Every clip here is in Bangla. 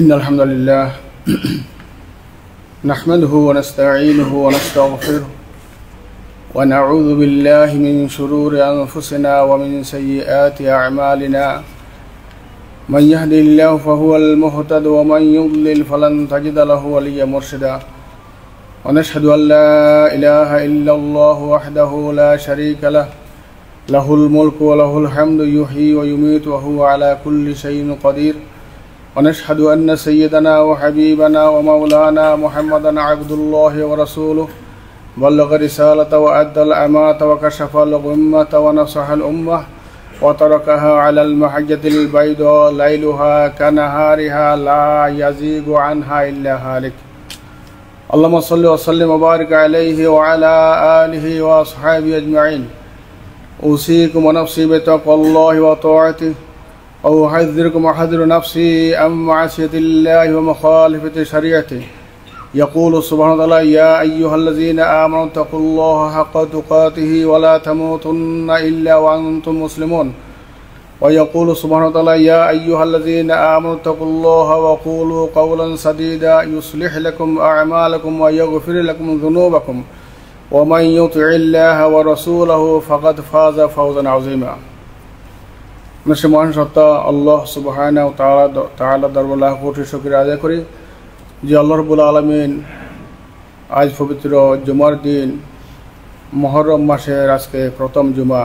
إن الحمد لله نحمده ونستعينه ونستغفره ونعوذ بالله من شرور أنفسنا ومن سيئات أعمالنا من يهدي الله فهو المهتد ومن يضلل فلن تجد له وليا مرشدا ونشهد أن لا إله إلا الله وحده لا شريك له له الملك وله الحمد يحيي ويميت وهو على كل شيء قدير ونشهد أن سيدنا وحبيبنا ومولانا محمدا عبد الله ورسوله بلغ رسالة وأدى الأمانة وكشف الغمة ونصح الأمة وتركها على المحجة البيضاء ليلها كنهارها لا يزيغ عنها إلا هالك اللهم صل وسلم وبارك عليه وعلى آله وأصحابه أجمعين أوصيكم ونفسي بتقوى الله وطاعته وأحذركم وأحذر نفسي عن معصية الله ومخالفة شريعته يقول سبحانه وتعالى يا أيها الذين آمنوا اتقوا الله حق تقاته ولا تموتن إلا وأنتم مسلمون ويقول سبحانه وتعالى يا أيها الذين آمنوا اتقوا الله وقولوا قولا سديدا يصلح لكم أعمالكم ويغفر لكم ذنوبكم ومن يطع الله ورسوله فقد فاز فوزا عظيما মহান সত্তা আল্লাহ সুবহানাহু ওয়া তাআলা দরবারে লাখ কোটি শুকরিয়া আদায় করি যে আল্লাহ রাব্বুল আলামিন আজ পবিত্র জুমার দিন মুহররম মাসের আজকে প্রথম জুমা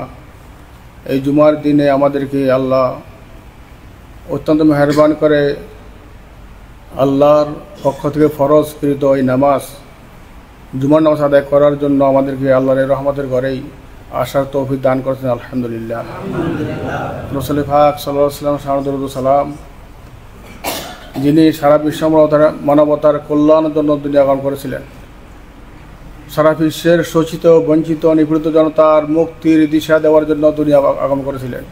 এই জুমার দিনে আমাদেরকে আল্লাহ অত্যন্ত মেহেরবান করে আল্লাহর পক্ষ থেকে ফরজকৃত এই নামাজ জুমার নামাজ আদায় করার জন্য আমাদেরকে আল্লাহর রহমতের ঘরেই আসার তৌফিক দান করেছেন আলহামদুলিল্লাহ। রাসূল পাক সাল্লাল্লাহু আলাইহি ওয়াসাল্লাম সালাত ও সালাম যিনি সারা বিশ্ব মানবতার কল্যাণের জন্য দুনিয়া আগমন করেছিলেন, সারা বিশ্বের শোষিত বঞ্চিত নিপীড়িত জনতার মুক্তির দিশা দেওয়ার জন্য দুনিয়া আগমন করেছিলেন।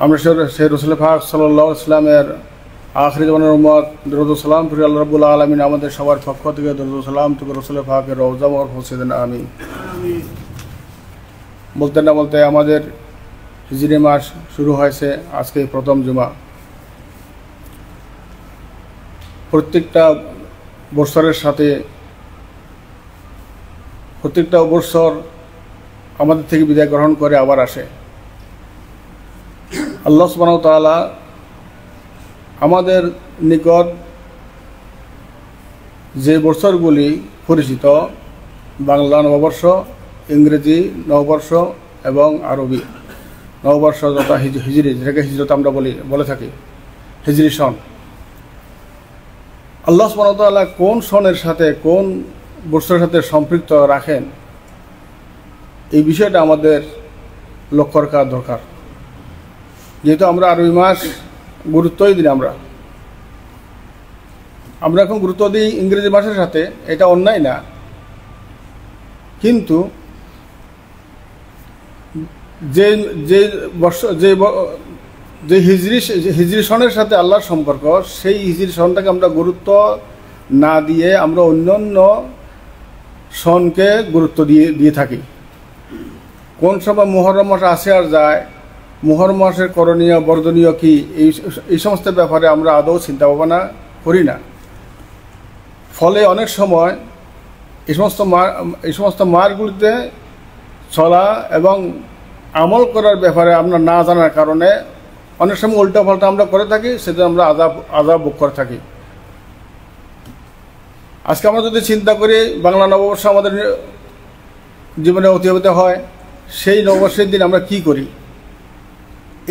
আমরা সেই রাসূল পাক সাল্লাল্লাহু আলাইহি ওয়াসাল্লামের আখিরি জামানার উম্মত দরুদ ও সালাম প্রিয় আল্লাহ রাব্বুল আলামিন আমাদের সবার পক্ষ থেকে দরুদ ও সালাম তো রাসূল পাকের রওজা মোবারক পৌঁছে দেন, আমিন। বলতে না বলতে আমাদের হিজরি মাস শুরু হয়েছে, আজকে প্রথম জুমা। প্রত্যেকটা বৎসরের সাথে প্রত্যেকটা বৎসর আমাদের থেকে বিদায় গ্রহণ করে আবার আসে। আল্লাহ সুবহানাহু ওয়া তাআলা আমাদের নিকট যে বৎসরগুলি পরিচিত, বাংলা নববর্ষ, ইংরেজি নববর্ষ এবং আরবি নববর্ষ যথা হিজরি, যেটাকে হিজরত আমরা বলে থাকি, হিজরি সন। আল্লাহ সুবহানাহু ওয়া তাআলা কোন সনের সাথে কোন বৎসরের সাথে সম্পৃক্ত রাখেন এই বিষয়টা আমাদের লক্ষ্য রাখা দরকার। যেহেতু আমরা আরবি মাস গুরুত্বই দিই, আমরা এখন গুরুত্ব দিই ইংরেজি মাসের সাথে, এটা অন্যায় না, কিন্তু যে যে বর্ষ যে হিজরি সনের সাথে আল্লাহর সম্পর্ক, সেই হিজরি সনটাকে আমরা গুরুত্ব না দিয়ে আমরা অন্যান্য সনকে গুরুত্ব দিয়ে থাকি। কোন সময় মুহররম মাস আসে আর যায়, মুহররম মাসের করণীয় বর্জনীয় কি, এই সমস্ত ব্যাপারে আমরা আদৌ চিন্তা ভাবনা করি না। ফলে অনেক সময় এই সমস্ত মাসগুলিতে চলা এবং আমল করার ব্যাপারে আমরা না জানার কারণে অনেক সময় উল্টা পাল্টা আমরা করে থাকি, সেটা আমরা আযাব ভোগ করে থাকি। আজকে আমরা যদি চিন্তা করি বাংলা নববর্ষ আমাদের জীবনে অতিবাহিত হয়, সেই নববর্ষের দিন আমরা কি করি,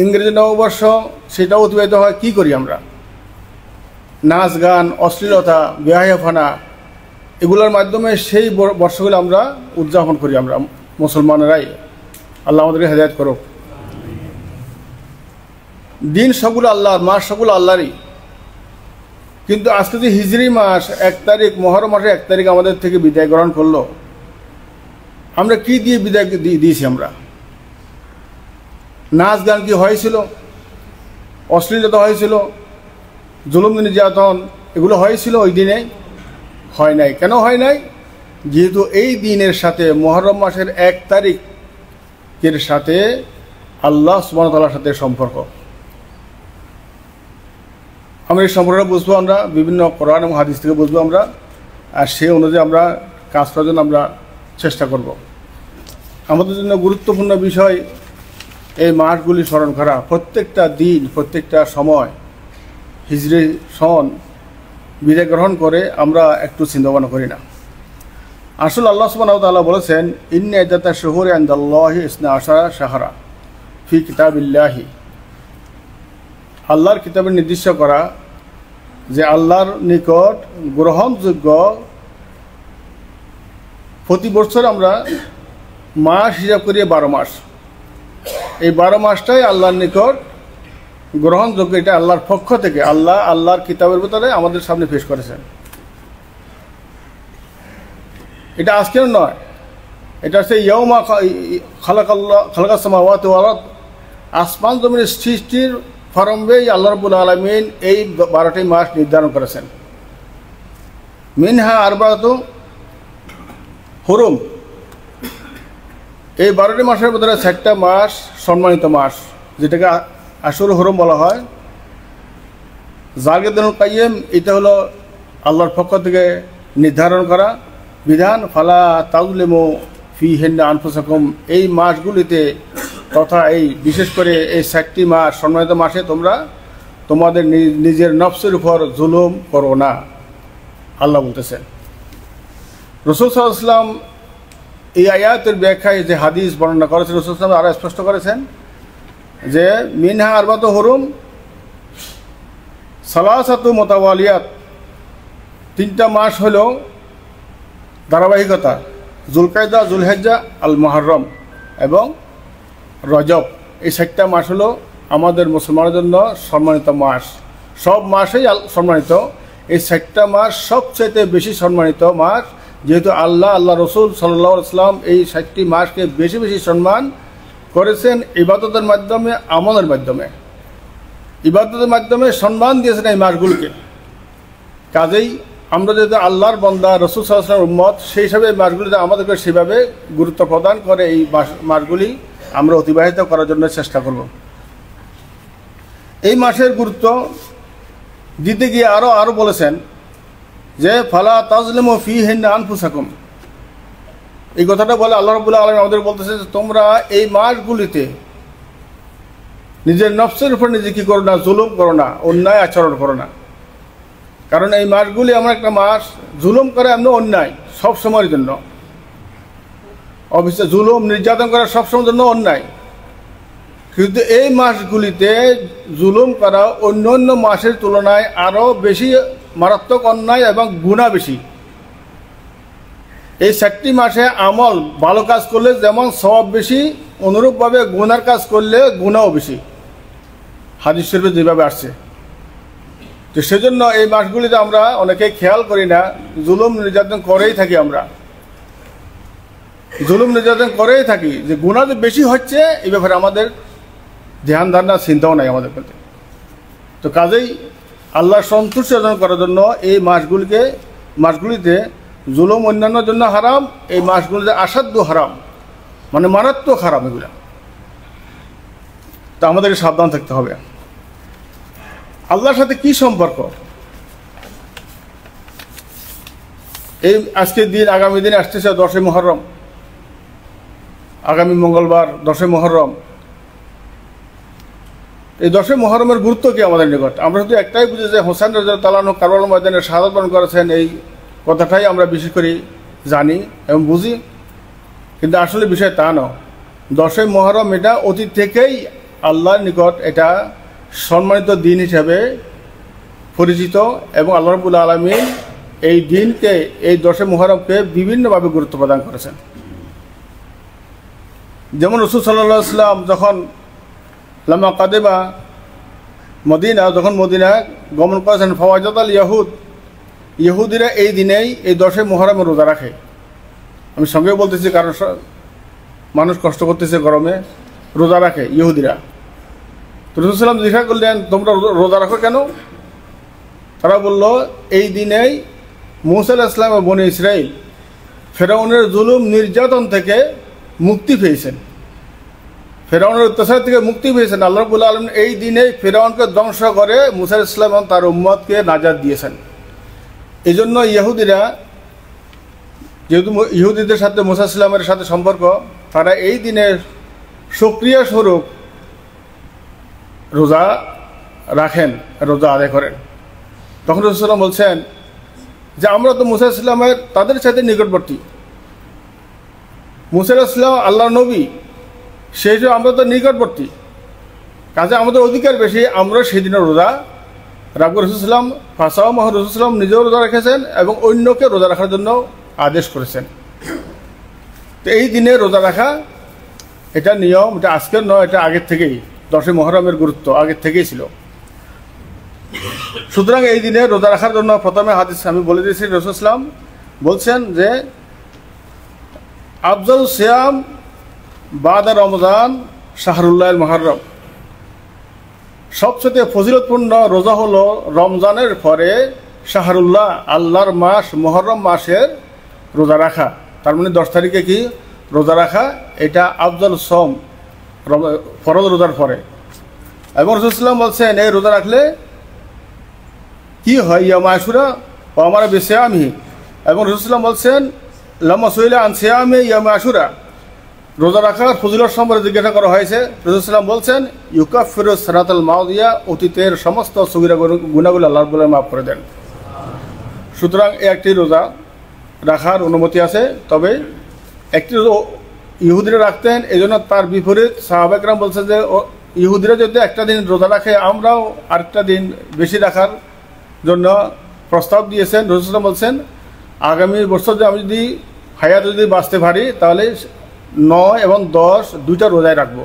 ইংরেজি নববর্ষ সেটাও অতিবাহিত হয়, কি করি আমরা? নাচ গান, অশ্লীলতা, বেহায়াফানা, এগুলোর মাধ্যমে সেই বর্ষগুলো আমরা উদযাপন করি আমরা মুসলমানেরাই। আল্লাহ আমাদেরকে হেদায়েত করুক। দিন সবগুলো আল্লাহর, মাস সবগুলো আল্লাহরই, কিন্তু আজকে যে হিজরি মাস 1 তারিখ, মুহররম মাসের 1 তারিখ আমাদের থেকে বিদায় গ্রহণ করলো, আমরা কি দিয়ে বিদায় দিয়েছি? আমরা নাচ গান কি হয়েছিল? অশ্লীলতা হয়েছিল? জুলুম নির্যাতন এগুলো হয়েছিল ওই দিনে? হয় নাই। কেন হয় নাই? যেহেতু এই দিনের সাথে মুহররম মাসের 1 তারিখের সাথে আল্লাহ সুবহানাহু ওয়া তাআলার সাথে সম্পর্ক। আমরা এই সম্পর্কে বুঝবো, আমরা বিভিন্ন কোরআন এবং হাদিস থেকে বুঝবো আমরা, আর সেই অনুযায়ী আমরা কাজ করার জন্য আমরা চেষ্টা করব। আমাদের জন্য গুরুত্বপূর্ণ বিষয় এই মাসগুলি স্মরণ করা। প্রত্যেকটা দিন, প্রত্যেকটা সময় হিজরি সন বিদায় গ্রহণ করে আমরা একটু চিন্তা ভাবনা করি না। আসলে আল্লাহ সুবহানাহু ওয়া তাআলা বলেছেন, ইন্না ইদ্দাতাশ শুহুরি ইনদাল্লাহি ইসনা আশারা শাহরা ফি কিতাবিল্লাহি। আল্লাহর কিতাবে নির্দিষ্ট করা যে আল্লাহর নিকট গ্রহণযোগ্য প্রতি বছর আমরা মাস হিসাব করি 12 মাস। এই 12 মাসটাই আল্লাহর নিকট গ্রহণযোগ্য। এটা আল্লাহর পক্ষ থেকে আল্লাহর কিতাবের ভিতরে আমাদের সামনে পেশ করেছেন। এটা আজকের নয়, এটা হচ্ছে ইয়াউমা খালাকাস সামাওয়াতি ওয়াল আরদ, আসমান জমিনের সৃষ্টির প্রারম্ভেই আল্লাহ রাব্বুল আলামিন এই 12টি মাস নির্ধারণ করেছেন। মিনহা আরবাতু হুরুম, এই 12টি মাসের ভিতরে 4টা মাস সম্মানিত মাস, যেটাকে আশুর হুরুম বলা হয়। জালিকুল কাইয়্যিম, এটা হলো আল্লাহর পক্ষ থেকে নির্ধারণ করা বিধান। ফালা তাজলিমু ফিহিন্না আনফুসাকুম, এই মাসগুলিতে তথা এই বিশেষ করে এই 4টি মাস সম্মানিত মাসে তোমরা তোমাদের নিজের নফসের উপর জুলুম করো না, আল্লাহ বলতেছেন। রাসূল সাল্লাল্লাহু আলাইহি ওয়াসাল্লাম এই আয়াতের ব্যাখ্যায় যে হাদিস বর্ণনা করেছেন, রাসূল সাল্লাল্লাহু আলাইহি ওয়াসাল্লাম আরও স্পষ্ট করেছেন যে মিনহা আরবাতু হুরুম সালাসাতু মুতাওয়ালিয়াত, 3টা মাস হলো ধারাবাহিকতা, যুলকায়দা, যুলহিজ্জা, আল মুহররম এবং রজব। এই 4টা মাস হলো আমাদের মুসলমানের জন্য সম্মানিত মাস। সব মাসেই সম্মানিত, এই 4টা মাস সবচেয়ে বেশি সম্মানিত মাস, যেহেতু আল্লাহ রসুল সাল্লাল্লাহু আলাইহি ওয়াসাল্লাম এই 4টি মাসকে বেশি বেশি সম্মান করেছেন ইবাদতের মাধ্যমে, আমলের মাধ্যমে। ইবাদতের মাধ্যমে সম্মান দিয়েছেন এই মাসগুলোকে। কাজেই আমরা যেহেতু আল্লাহর বান্দা, রসুল সাল্লাল্লাহু আলাইহি ওয়াসাল্লামের উম্মত, সেই হিসাবে মাসগুলিতে আমাদেরকে সেভাবে গুরুত্ব প্রদান করে এই মাসগুলি আমরা অতিবাহিত করার জন্য চেষ্টা করব। এই মাসের গুরুত্ব দিতে গিয়ে আরও বলেছেন যে ফালা তাজলিমু ফিহিন্না আনফুসাকুম, এই কথাটা বলে আল্লাহ রাব্বুল আলামিন আমাদের বলতেছে যে তোমরা এই মাসগুলিতে নিজের নফসের উপর নিজে কি করো না, জুলুম করো না, অন্যায় আচরণ করো না। কারণ এই মাসগুলি এমন একটা মাস, জুলুম করা এমন অন্যায় সব সময়ের জন্য, অবশ্যই জুলুম নির্যাতন করা সবসময়ের জন্য অন্যায়। কিন্তু এই মাসগুলিতে জুলুম করা অন্য অন্য মাসের তুলনায় আরও বেশি মারাত্মক অন্যায় এবং গুনাহ বেশি। এই 4টি মাসে আমল ভালো কাজ করলে যেমন সওয়াব বেশি, অনুরূপভাবে গুনার কাজ করলে গুনাহও বেশি, হাদিস শরীফে যেভাবে আসছে। তো সেজন্য এই মাসগুলিতে আমরা অনেকে খেয়াল করি না, জুলুম নির্যাতন করেই থাকি, আমরা জুলুম নির্যাতন করেই থাকি। যে গুনাহ যে বেশি হচ্ছে এই ব্যাপারে আমাদের ধ্যান ধারণা চিন্তাও নাই আমাদের প্রতি। তো কাজেই আল্লাহর সন্তুষ্টি অর্জন করার জন্য এই মাসগুলিতে জুলুম অন্যান্যর জন্য হারাম, এই মাসগুলিতে আসাধ্য হারাম, মানে মারাত্মক হারাম এগুলা। তো আমাদেরকে সাবধান থাকতে হবে। আল্লাহর সাথে কি সম্পর্ক? এই আজকের দিন, আগামী দিনে আসতেছে 10ই মুহররম, আগামী মঙ্গলবার 10ই মুহররম। এই 10ই মুহররমের গুরুত্ব কি আমাদের নিকট? আমরা শুধু একটাই বুঝি যে হোসেন রাদিয়াল্লাহু তাআলা আনহু কারবালার ময়দানে শাহাদাত বরণ করেছেন, এই কথাটাই আমরা বিশেষ করে জানি এবং বুঝি। কিন্তু আসলে বিষয় তা নয়। 10ই মুহররম এটা অতীত থেকেই আল্লাহর নিকট এটা সম্মানিত দিন হিসাবে পরিচিত, এবং আল্লাহ রাব্বুল আলামিন এই দিনকে, এই 10ই মুহররমকে বিভিন্নভাবে গুরুত্ব প্রদান করেছেন। যেমন রাসূল সাল্লাল্লাহু আলাইহি ওয়াসাল্লাম যখন লামা কাদিমা মদিনা, যখন মদিনা গমন করেছেন, ফাওয়াজাদাল ইহুদিরা এই দিনেই এই 10ই মুহররমে রোজা রাখে। আমি সঙ্গেও বলতেছি কারণ মানুষ কষ্ট করতেছে গরমে, রোজা রাখে ইহুদিরা। তো রাসূল সাল্লাল্লাহু আলাইহি ওয়াসাল্লাম জিজ্ঞাসা করলেন, তোমরা রোজা রাখো কেন? তারা বলল, এই দিনেই মূসা আলাইহিস সালাম এবং বনী ইসরাঈল ফেরাউনের জুলুম নির্যাতন থেকে মুক্তি পেয়েছেন। ফেরাউনের অত্যাচার থেকে মুক্তি পেয়েছেন। আল্লাহ রাব্বুল আলামিন এই দিনে ফেরাউনকে ধ্বংস করে মুসা আলাইহিস সালাম এবং তার উম্মতকে নাজাত দিয়েছেন। এই জন্য ইহুদিরা, যেহেতু ইহুদিদের সাথে মুসা আলাইহিস সালামের সাথে সম্পর্ক, তারা এই দিনের সক্রিয় স্বরূপ রোজা রাখেন, রোজা আদায় করেন। তখন রাসূলুল্লাহ সাল্লাল্লাহু আলাইহি ওয়াসাল্লাম বলছেন যে আমরা তো মুসা আলাইহিস সালামের তাদের সাথে নিকটবর্তী, মুসা আলাইহিস সালাম আল্লাহর নবী, সেই জন্য আমরা তো নিকটবর্তী, কাজে আমাদের অধিকার বেশি, আমরা সেই দিনে রোজা রাখবো। রাসূলুল্লাহ ফাসাও মহ রাসূলুল্লাহ নিজেও রোজা রেখেছেন এবং অন্যকে রোজা রাখার জন্য আদেশ করেছেন। তো এই দিনে রোজা রাখা এটা নিয়ম, এটা আজকের নয়, এটা আগের থেকেই, 10ই মুহররমের গুরুত্ব আগের থেকেই ছিল। সুতরাং এই দিনে রোজা রাখার জন্য প্রথমে হাদিস আমি বলে দিয়েছি, রাসূলুল্লাহ বলছেন যে আফজাল সিয়াম বাদা রমজান শাহরুল্লাহ মুহররম, সবচেয়ে ফজিলতপূর্ণ রোজা হলো রমজানের পরে শাহরুল্লাহ, আল্লাহর মাস মুহররম মাসের রোজা রাখা। তার মানে 10 তারিখে কি রোজা রাখা, এটা আফজাল সোম, ফরজ রোজার পরে। এবং রাসূলুল্লাহ বলছেন এই রোজা রাখলে কি হয়, ইয়াম আশুরা ও আমার বিসিয়ামি। এবং রাসূলুল্লাহ বলছেন লাম্মা সুইলা আন সিয়ামি ইয়াম আশুরা, রোজা রাখার ফজিলত সম্পর্কে জিজ্ঞাসা করা হয়েছে। রাসূলুল্লাহ বলছেন ইউকাফিরু সানাতাল মাউদিয়া, অতীতের সমস্ত সগীরা গুনাহগুলো আল্লাহ রাব্বুল আলামিন মাফ করে দেন। সুতরাং একটি রোজা রাখার অনুমতি আছে, তবে একটি ইহুদিরা রাখতেন, এই জন্য তার বিপরীত সাহাবা কেরাম বলছেন যে ইহুদিরা যদি একটা দিন রোজা রাখে, আমরাও আরেকটা দিন বেশি রাখার জন্য প্রস্তাব দিয়েছেন। রাসূলুল্লাহ বলছেন আগামী বছর যে আমি যদি হায়াত যদি বাঁচতে পারি তাহলে 9 এবং 10 দুইটা রোজায় রাখবো।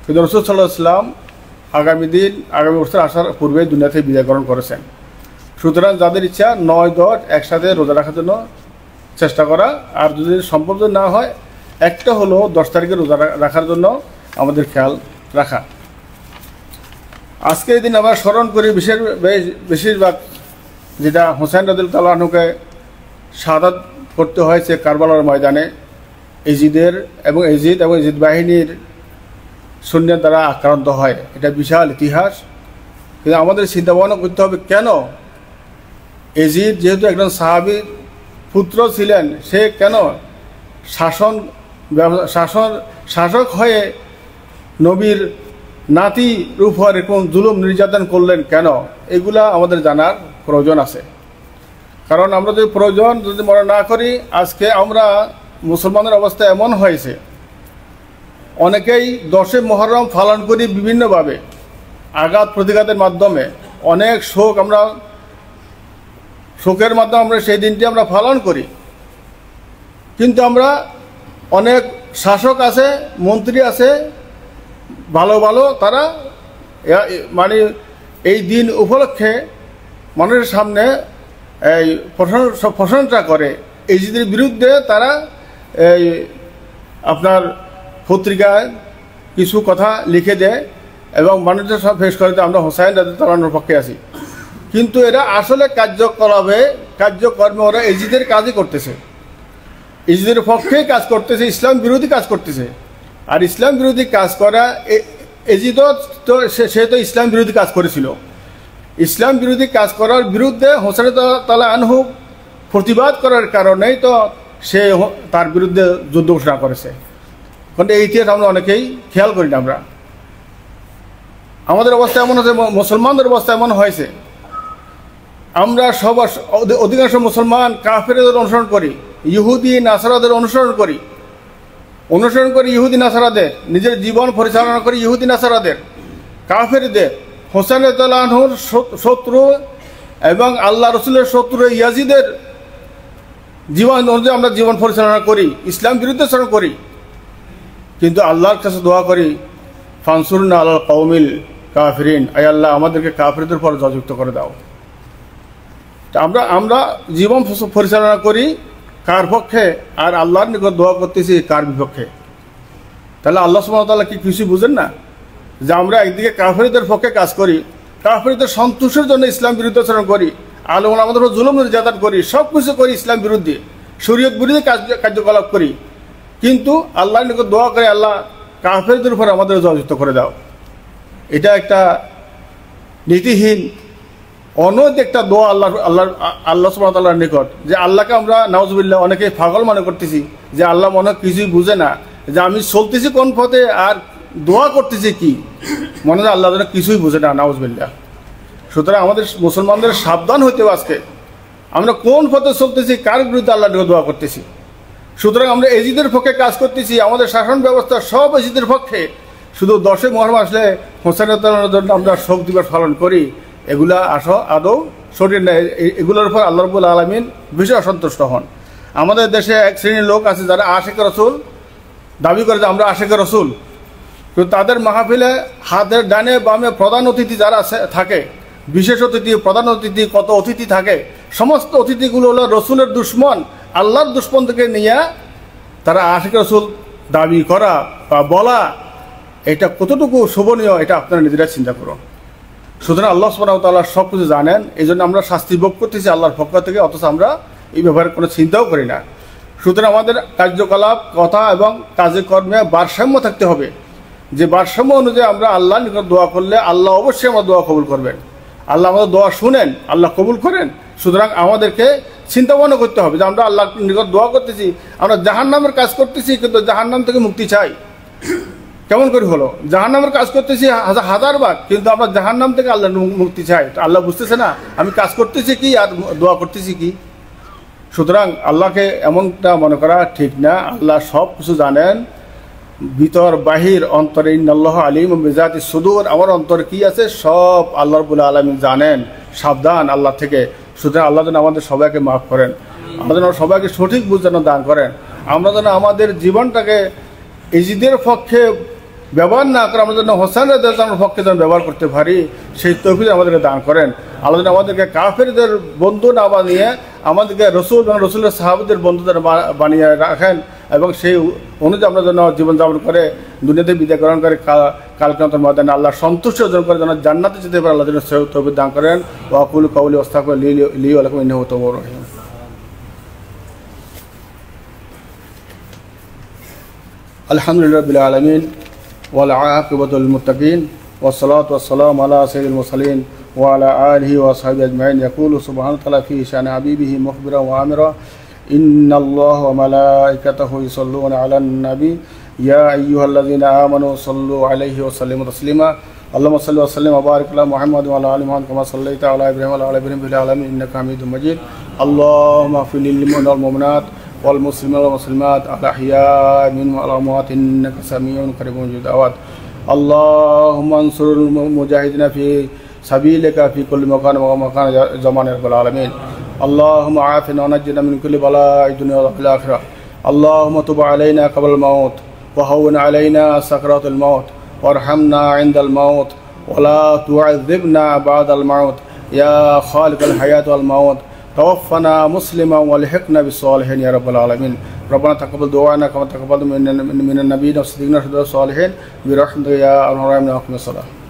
কিন্তু রাসূল সাল্লাল্লাহু আলাইহি ওয়াসাল্লাম আগামী বছর আসার পূর্বে দুনিয়া থেকে বিদায় গ্রহণ করেছেন। সুতরাং যাদের ইচ্ছা 9-10 একসাথে রোজা রাখার জন্য চেষ্টা করা, আর যদি সম্ভব না হয় একটা হলো 10 তারিখে রোজা রাখার জন্য আমাদের খেয়াল রাখা। আজকে এই দিন আমরা স্মরণ করি বেশিরভাগ যেটা হোসেন রাদিয়াল্লাহু তাআলা আনহুকে শাহাদাত করতে হয়েছে কারবালার ময়দানে, এজিদ এবং এজিদ বাহিনীর সৈন্যের দ্বারা আক্রান্ত হয়। এটা বিশাল ইতিহাস। কিন্তু আমাদের চিন্তা ভাবনা করতে হবে কেন এজিদ, যেহেতু একজন সাহাবীর পুত্র ছিলেন, সে কেন শাসক হয়ে নবীর নাতির উপর এরকম জুলুম নির্যাতন করলেন কেন, এগুলা আমাদের জানার প্রয়োজন আছে। কারণ আমরা যদি প্রয়োজন যদি মনে না করি, আজকে আমরা মুসলমানের অবস্থা এমন হয়েছে, অনেকেই 10 মুহররম পালন করি বিভিন্নভাবে, আঘাত প্রতিঘাতের মাধ্যমে, অনেক শোকের মাধ্যমে আমরা সেই দিনটি আমরা পালন করি। কিন্তু আমরা অনেক শাসক আছে, মন্ত্রী আছে, ভালো তারা মানে এই দিন উপলক্ষে মানুষের সামনে এই প্রশংসা করে, এজিদের বিরুদ্ধে তারা এই আপনার পত্রিকায় কিছু কথা লিখে দেয় এবং মানুষদের সব ফেস করে আমরা হোসাইন রাদিয়াল্লাহু তাআলার পক্ষে আছি। কিন্তু এরা আসলে কার্যকর্মে ওরা এজিদের কাজই করতেছে, এজিদের পক্ষে কাজ করতেছে, ইসলাম বিরোধী কাজ করতেছে। আর ইসলাম বিরোধী কাজ করা, এজিদও তো সে তো ইসলাম বিরোধী কাজ করেছিল। ইসলাম বিরোধী কাজ করার বিরুদ্ধে হোসেন রাদিয়াল্লাহু আনহু প্রতিবাদ করার কারণেই তো সে তার বিরুদ্ধে যুদ্ধ ঘোষণা করেছে। কিন্তু এই ইতিহাস আমরা অনেকেই খেয়াল করি না। আমাদের অবস্থা এমন হয়েছে, মুসলমানদের অবস্থা এমন হয়েছে, আমরা অধিকাংশ মুসলমান কাফেরদের অনুসরণ করি, ইহুদি নাসারাদের অনুসরণ করি ইহুদি নাসারাদের, নিজের জীবন পরিচালনা করি ইহুদি নাসারাদের, কাফেরদের, হোসেন রাদিয়াল্লাহু আনহুর শত্রু এবং আল্লাহ রসুলের শত্রু ইয়াজিদের জীবন অনুযায়ী আমরা জীবন পরিচালনা করি, ইসলাম বিরুদ্ধে আচরণ করি। কিন্তু আল্লাহর কাছে দোয়া করি ফানসুরনা আলাল কওমিল কাফিরিন, আয় আল্লাহ আমাদেরকে কাফিরদের উপর জয়যুক্ত করে দাও। আমরা জীবন পরিচালনা করি কার পক্ষে, আর আল্লাহর নিকট দোয়া করতেছি কার বিপক্ষে? তাহলে আল্লাহ সুবহানাহু ওয়া তাআলা কি কিছু বুঝেন না যে আমরা একদিকে কাফিরদের পক্ষে কাজ করি, কাফিরদের সন্তুষ্টির জন্য ইসলাম বিরুদ্ধে আচরণ করি, আলেম আমাদের উপর জুলুম নির্যাতন করি, সব কিছু করি ইসলাম বিরুদ্ধে, শরীয়ত বিরোধী কার্যকলাপ করি, কিন্তু আল্লাহর নিকট দোয়া করে আল্লাহ কাফেরদের উপর আমাদের জয়যুক্ত করে দাও। এটা একটা নীতিহীন অনৈতিক একটা দোয়া আল্লাহ সুবহানাহু ওয়া তাআলার নিকট, যে আল্লাহকে আমরা নাউজুবিল্লাহ অনেকে পাগল মনে করতেছি, যে আল্লাহ মনে হয় কিছুই বুঝে না, যে আমি চলতেছি কোন পথে আর দোয়া করতেছি কি, মনে হয় আল্লাহ যেন কিছুই বুঝে না, নাউজুবিল্লাহ। সুতরাং আমাদের মুসলমানদের সাবধান হইতে হবে আজকে, আমরা কোন পথে চলতেছি, কার বিরুদ্ধে আল্লাহর নিকট দোয়া করতেছি। সুতরাং আমরা এজিদের পক্ষে কাজ করতেছি, আমাদের শাসন ব্যবস্থা সব এজিদের পক্ষে। শুধু 10 মুহররম আসলে হোসেনের জন্য আমরা শোক দিবস পালন করি, এগুলা আদৌ সঠিক নেই। এগুলোর উপর আল্লাহ রাব্বুল আলামিন বেশি অসন্তুষ্ট হন। আমাদের দেশে এক শ্রেণীর লোক আছে যারা আশিকে রসুল দাবি করে যে আমরা আশিকে রসুল, কিন্তু তাদের মাহফিলে হাতের ডানে বামে প্রধান অতিথি যারা থাকে, বিশেষ অতিথি, প্রধান অতিথি, কত অতিথি থাকে, সমস্ত অতিথিগুলো হলো রসুলের দুশ্মন, আল্লাহর দুশ্মন থেকে নিয়ে তারা আশিকে রসুল দাবি করা বা বলা, এটা কতটুকু শোভনীয় এটা আপনারা নিজেরা চিন্তা করুন। সুতরাং আল্লাহ সুবহানাহু ওয়া তাআলা সব কিছু জানেন, এই জন্য আমরা শাস্তি ভোগ করতেছি আল্লাহর পক্ষ থেকে, অথচ আমরা এই ব্যাপারে কোনো চিন্তাও করি না। সুতরাং আমাদের কার্যকলাপ, কথা এবং কাজে কর্মে ভারসাম্য থাকতে হবে, যে ভারসাম্য অনুযায়ী আমরা আল্লাহর নিকট দোয়া করলে আল্লাহ অবশ্যই আমার দোয়া কবুল করবেন। আল্লাহ আমাদের দোয়া শুনেন, আল্লাহ কবুল করেন। সুতরাং আমাদেরকে চিন্তা ভাবনা করতে হবে যে আমরা আল্লাহর নিকট দোয়া করতেছি, আমরা জাহান্নামের কাজ করতেছি, কিন্তু জাহান্নাম থেকে মুক্তি চাই। কেমন করে হলো? জাহান্নামের কাজ করতেছি হাজার বার, কিন্তু আমরা জাহান্নাম থেকে আল্লাহর মুক্তি চাই। আল্লাহ বুঝতেছে না আমি কাজ করতেছি কি আর দোয়া করতেছি কি। সুতরাং আল্লাহকে এমনটা মনে করা ঠিক না। আল্লাহ সব কিছু জানেন, ভিতর বাহির, অন্তরে। ইন্নাল্লাহ আলিম বিজাতি সুদূর, আমার অন্তরে কি আছে সব আল্লাহ রাব্বুল আলামিন জানেন। সাবধান আল্লাহ থেকে। সুতরাং আল্লাহ যেন আমাদের সবাইকে মাফ করেন, আমরা যেন সবাইকে সঠিক বুঝ যেন দান করেন, আমরা যেন আমাদের জীবনটাকে ইজিদের পক্ষে ব্যবহার না করে আমরা যেন হোসেন রাদিয়াল্লাহু পক্ষে যেন ব্যবহার করতে পারি, সেই তৌফিক আমাদেরকে দান করেন। আল্লাহ যেন আমাদেরকে কাফেরদের বন্ধু না বানিয়ে আমাদেরকে রসুল এবং রসুলের সাহাবীদের বন্ধুদের বানিয়ে রাখেন, এবং সেই অনুযায়ী আমরা যেন জীবনযাপন করে দুনিয়াতে বিদায় গ্রহণ করে কালকিয়ামতের ময়দানে আল্লাহ সন্তুষ্ট অর্জন করে যেন জান্নাতে যেতে পারে, আল্লাহ যেন সেই তৌফিক দান করেন। ওয়া আকুলু কাওলি ওয়াস্তাগফিরু লি ওয়া লাকুম ইন্নাহু তাওয়াবুর রহিম। আলহামদুলিল্লাহি রাব্বিল আলামিন ওয়াল আকিবাতুল মুত্তাকিন ওয়াসসালাতু ওয়াসসালামু আলা সাইয়্যিদিল মুরসালিন ওয়া আলা আলিহি ওয়া সাহবিহি আজমাইন। ইয়াকুলু সুবহানাহু ওয়া তাআলা ফি শানি হাবিবিহি মুখবিরান ওয়া আমিরা ইন্নাল্লাহা ওয়া মালাইকাতাহু ইউসাল্লুনা আলান নবী ইয়া আইয়ুহাল্লাযীনা আমানু সাল্লু আলাইহি ওয়া সাল্লিমু তাসলিমা। আল্লাহুম্মা সাল্লি ওয়া সাল্লিম ওয়া বারিক আলা মুহাম্মাদ ওয়া আলা আলি মুহাম্মাদ কামা সাল্লাইতা আলা ইব্রাহিম ওয়া আলা আলি ইব্রাহিম ফিল আলামিন ইন্নাকা হামিদুম মাজিদ। আল্লাহুম্মা ইগফির লিল মুমিনিনা ওয়াল মুমিনাত والمسلمين والمسلمات الأحياء منهم والأموات إنك سميع قريب مجيب الدعوات. اللهم انصر المجاهدين في سبيلك في كل مكان ومكان زمان رب العالمين. اللهم عافنا ونجنا من كل بلاء الدنيا والآخرة. اللهم تب علينا قبل الموت وهون علينا سكرات الموت وارحمنا عند الموت ولا تعذبنا بعد الموت يا خالق الحياة والموت. توفنا مسلما والحقنا بالصالحين يا رب العالمين. ربنا تقبل دعانا كما تقبل من النبيين والصديقين والشهداء والصالحين برحمتك يا ارحم الراحمين.